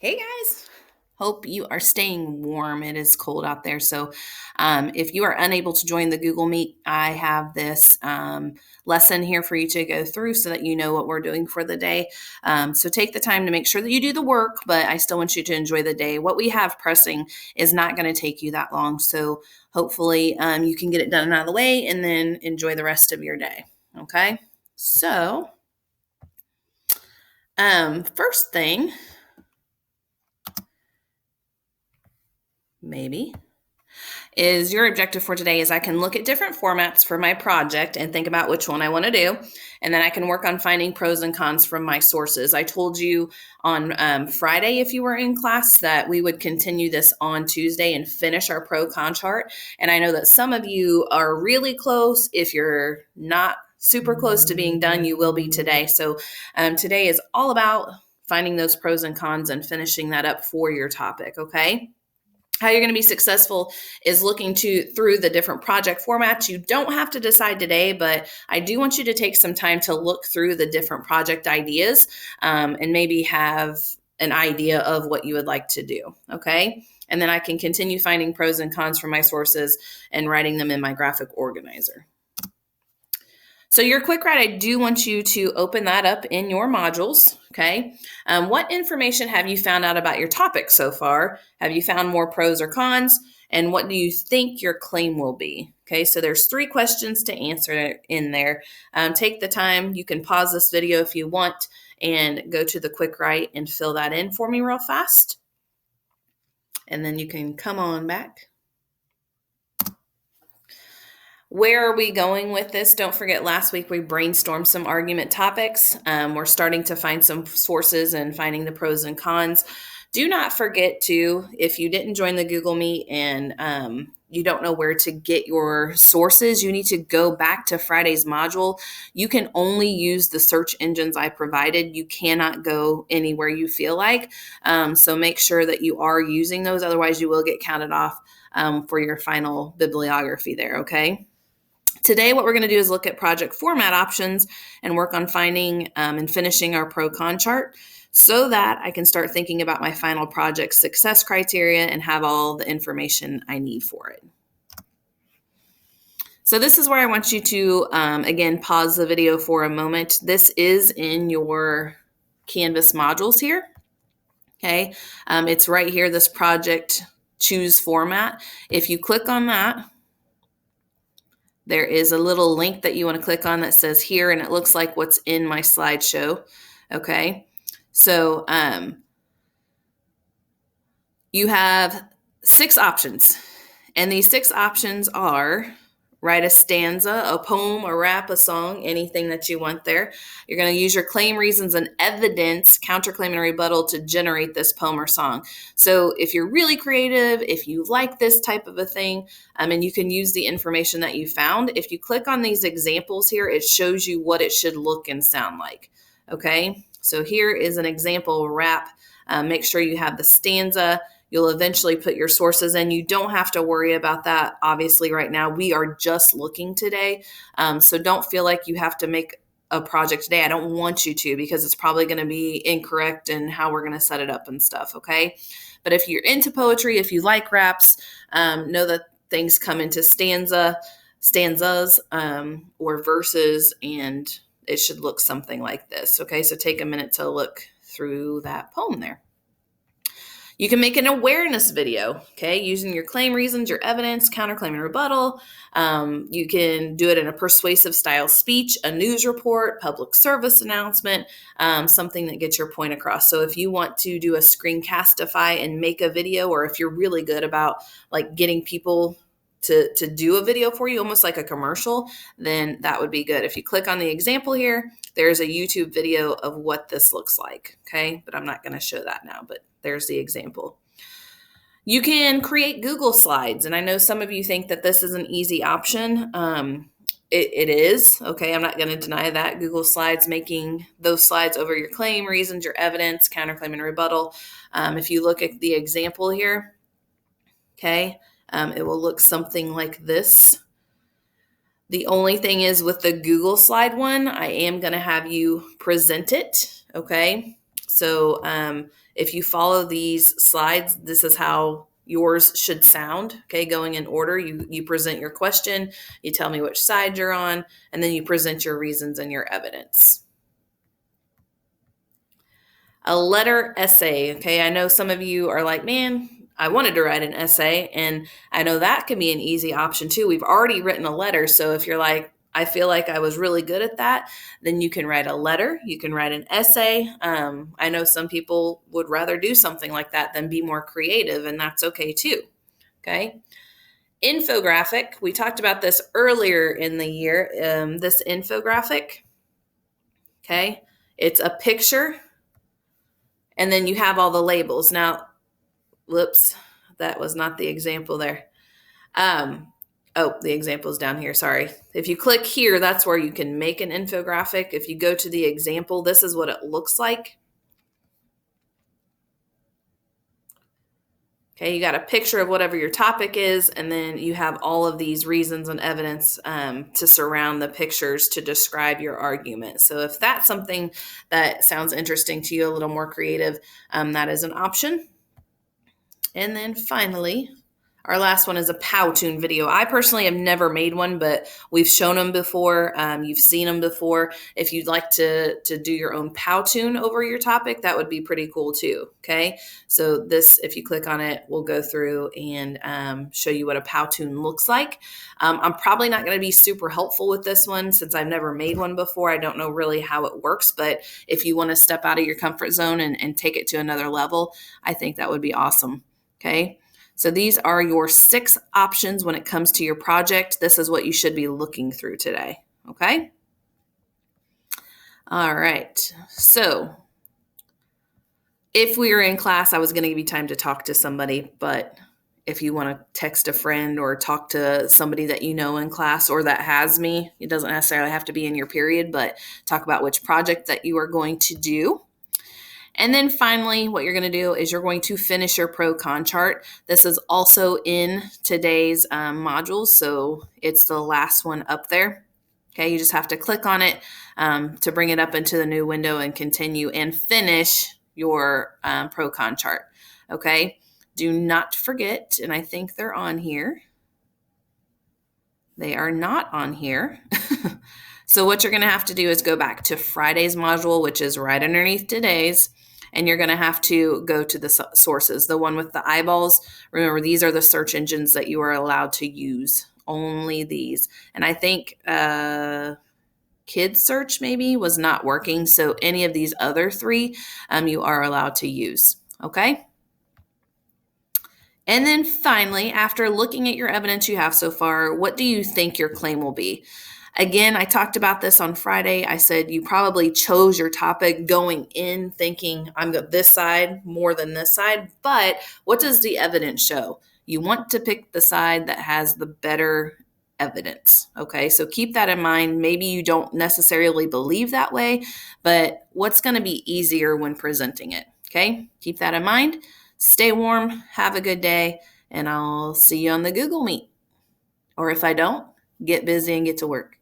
Hey guys, hope you are staying warm. It is cold out there. So, if you are unable to join the Google Meet, I have this lesson here for you to go through so that you know what we're doing for the day. So, take the time to make sure that you do the work, but I still want you to enjoy the day. What we have pressing is not going to take you that long. So, hopefully, you can get it done and out of the way and then enjoy the rest of your day. Okay. So, first thing, maybe is your objective for today is I can look at different formats for my project and think about which one I want to do. And then I can work on finding pros and cons from my sources. I told you on Friday, if you were in class, that we would continue this on Tuesday and finish our pro con chart. And I know that some of you are really close. If you're not super close to being done, you will be today. So today is all about finding those pros and cons and finishing that up for your topic. Okay. How you're going to be successful is looking through the different project formats. You don't have to decide today, but I do want you to take some time to look through the different project ideas and maybe have an idea of what you would like to do. Okay. And then I can continue finding pros and cons from my sources and writing them in my graphic organizer. So your quick write, I do want you to open that up in your modules, okay? What information have you found out about your topic so far? Have you found more pros or cons? And what do you think your claim will be? Okay, so there's 3 questions to answer in there. Take the time. You can pause this video if you want and go to the quick write and fill that in for me real fast. And then you can come on back. Where are we going with this? Don't forget, last week we brainstormed some argument topics. We're starting to find some sources and finding the pros and cons. Do not forget to, if you didn't join the Google Meet and you don't know where to get your sources, you need to go back to Friday's module. You can only use the search engines I provided. You cannot go anywhere you feel like. So make sure that you are using those. Otherwise, you will get counted off for your final bibliography there, okay? Today, what we're going to do is look at project format options and work on finding and finishing our pro-con chart so that I can start thinking about my final project success criteria and have all the information I need for it. So this is where I want you to, again, pause the video for a moment. This is in your Canvas modules here. Okay, it's right here, this project choose format. If you click on that, there is a little link that you want to click on that says here, and it looks like what's in my slideshow. Okay, so you have 6 options, and these 6 options are write a stanza, a poem, a rap, a song, anything that you want there. You're going to use your claim, reasons, and evidence, counterclaim, and rebuttal to generate this poem or song. So if you're really creative, if you like this type of a thing, and you can use the information that you found, if you click on these examples here, it shows you what it should look and sound like. Okay, so here is an example rap. Make sure you have the stanza. You'll eventually put your sources in. You don't have to worry about that. Obviously, right now, we are just looking today. So don't feel like you have to make a project today. I don't want you to, because it's probably going to be incorrect in how we're going to set it up and stuff, okay? But if you're into poetry, if you like raps, know that things come into stanzas, or verses, and it should look something like this, okay? So take a minute to look through that poem there. You can make an awareness video, okay, using your claim, reasons, your evidence, counterclaim, and rebuttal. You can do it in a persuasive style speech, a news report, public service announcement, something that gets your point across. So if you want to do a screencastify and make a video, or if you're really good about like getting people to do a video for you, almost like a commercial, then that would be good. If you click on the example here, there's a YouTube video of what this looks like, okay? But I'm not going to show that now, but there's the example. You can create Google Slides, and I know some of you think that this is an easy option. It is, okay? I'm not going to deny that. Google Slides, making those slides over your claim, reasons, your evidence, counterclaim, and rebuttal. If you look at the example here, okay, it will look something like this. The only thing is with the Google slide one, I am going to have you present it, okay? So if you follow these slides, this is how yours should sound. Okay, going in order. You present your question, you tell me which side you're on, and then you present your reasons and your evidence. A letter essay. Okay, I know some of you are like, man, I wanted to write an essay, and I know that can be an easy option too. We've already written a letter, so if you're like, I feel like I was really good at that, then you can write a letter, you can write an essay. I know some people would rather do something like that than be more creative, and that's okay too. Okay. Infographic. We talked about this earlier in the year. This infographic, okay, it's a picture, and then you have all the labels. Now, whoops, that was not the example there. The example is down here. Sorry. If you click here, that's where you can make an infographic. If you go to the example, this is what it looks like. Okay, you got a picture of whatever your topic is, and then you have all of these reasons and evidence to surround the pictures to describe your argument. So if that's something that sounds interesting to you, a little more creative, that is an option. And then finally, our last one is a Powtoon video. I personally have never made one, but we've shown them before. You've seen them before. If you'd like to do your own Powtoon over your topic, that would be pretty cool too. Okay, so this, if you click on it, we'll go through and show you what a Powtoon looks like. I'm probably not going to be super helpful with this one since I've never made one before. I don't know really how it works, but if you want to step out of your comfort zone and take it to another level, I think that would be awesome. Okay. So these are your 6 options when it comes to your project. This is what you should be looking through today, okay? All right, so if we were in class, I was gonna give you time to talk to somebody, but if you wanna text a friend or talk to somebody that you know in class or that has me, it doesn't necessarily have to be in your period, but talk about which project that you are going to do. And then finally, what you're going to do is you're going to finish your pro-con chart. This is also in today's modules, so it's the last one up there. Okay, you just have to click on it to bring it up into the new window and continue and finish your pro-con chart. Okay, do not forget, and I think they're on here. They are not on here. So what you're going to have to do is go back to Friday's module, which is right underneath today's, and you're going to have to go to the sources, the one with the eyeballs. Remember, these are the search engines that you are allowed to use, only these. And I think Kids Search maybe was not working, so any of these other 3 you are allowed to use, okay? And then finally, after looking at your evidence you have so far, what do you think your claim will be? Again, I talked about this on Friday. I said you probably chose your topic going in thinking I'm this side more than this side, but what does the evidence show? You want to pick the side that has the better evidence. Okay, so keep that in mind. Maybe you don't necessarily believe that way, but what's going to be easier when presenting it? Okay, keep that in mind. Stay warm, have a good day, and I'll see you on the Google Meet. Or if I don't, get busy and get to work.